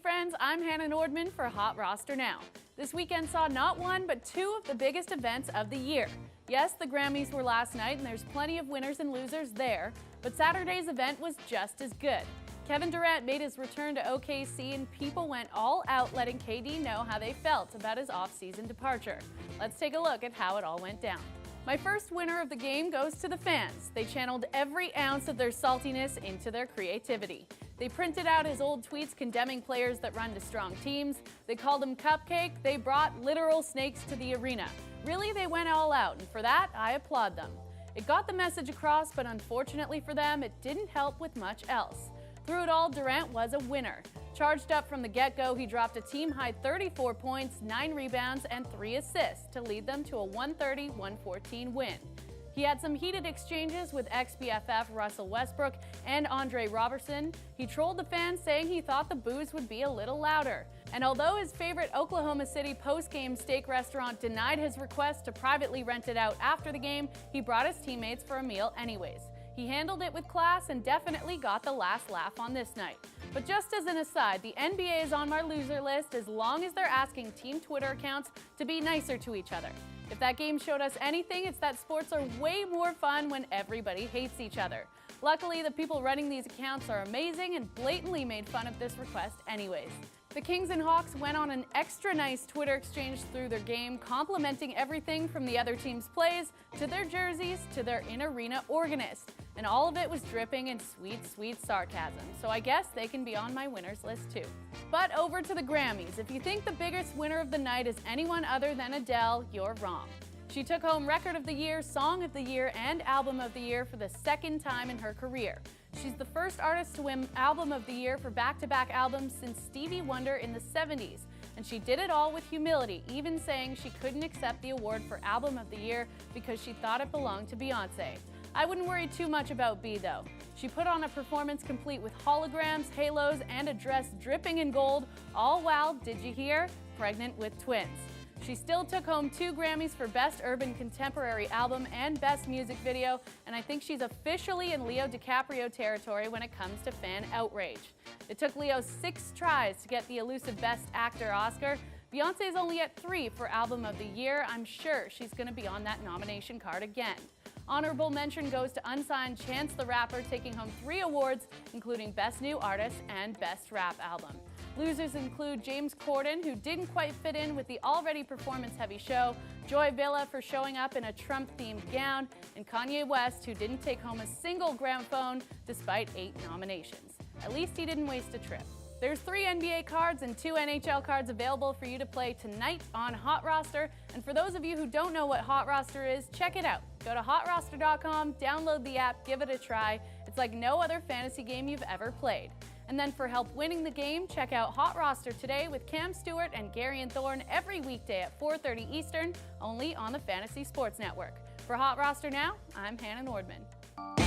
friends, I'm Hannah Nordman for HotRoster Now. This weekend saw not one, but two of the biggest events of the year. Yes, the Grammys were last night and there's plenty of winners and losers there, but Saturday's event was just as good. Kevin Durant made his return to OKC and people went all out letting KD know how they felt about his off-season departure. Let's take a look at how it all went down. My first winner of the game goes to the fans. They channeled every ounce of their saltiness into their creativity. They printed out his old tweets condemning players that run to strong teams. They called him cupcake. They brought literal snakes to the arena. Really, they went all out, and for that, I applaud them. It got the message across, but unfortunately for them, it didn't help with much else. Through it all, Durant was a winner. Charged up from the get-go, he dropped a team-high 34 points, 9 rebounds, and 3 assists to lead them to a 130-114 win. He had some heated exchanges with ex-BFF Russell Westbrook and Andre Robertson. He trolled the fans, saying he thought the boos would be a little louder. And although his favorite Oklahoma City post-game steak restaurant denied his request to privately rent it out after the game, he brought his teammates for a meal anyways. He handled it with class and definitely got the last laugh on this night. But just as an aside, the NBA is on my loser list as long as they're asking team Twitter accounts to be nicer to each other. If that game showed us anything, it's that sports are way more fun when everybody hates each other. Luckily, the people running these accounts are amazing and blatantly made fun of this request anyways. The Kings and Hawks went on an extra nice Twitter exchange through their game, complimenting everything from the other team's plays, to their jerseys, to their in-arena organist. And all of it was dripping in sweet, sweet sarcasm, so I guess they can be on my winners list too. But over to the Grammys. If you think the biggest winner of the night is anyone other than Adele, you're wrong. She took home Record of the Year, Song of the Year, and Album of the Year for the second time in her career. She's the first artist to win Album of the Year for back-to-back albums since Stevie Wonder in the 70s. And she did it all with humility, even saying she couldn't accept the award for Album of the Year because she thought it belonged to Beyoncé. I wouldn't worry too much about B though. She put on a performance complete with holograms, halos, and a dress dripping in gold, all while, did you hear, pregnant with twins. She still took home 2 Grammys for Best Urban Contemporary Album and Best Music Video, and I think she's officially in Leo DiCaprio territory when it comes to fan outrage. It took Leo 6 tries to get the elusive Best Actor Oscar. Beyoncé's only at 3 for Album of the Year. I'm sure she's going to be on that nomination card again. Honorable mention goes to unsigned Chance the Rapper, taking home 3 awards, including Best New Artist and Best Rap Album. Losers include James Corden, who didn't quite fit in with the already performance-heavy show, Joy Villa for showing up in a Trump-themed gown, and Kanye West, who didn't take home a single gramophone despite 8 nominations. At least he didn't waste a trip. There's 3 NBA cards and 2 NHL cards available for you to play tonight on HotRoster. And for those of you who don't know what HotRoster is, check it out. Go to HotRoster.com, download the app, give it a try. It's like no other fantasy game you've ever played. And then for help winning the game, check out HotRoster today with Cam Stewart and Gary and Thorne every weekday at 4:30 Eastern, only on the Fantasy Sports Network. For HotRoster Now, I'm Hannah Nordman.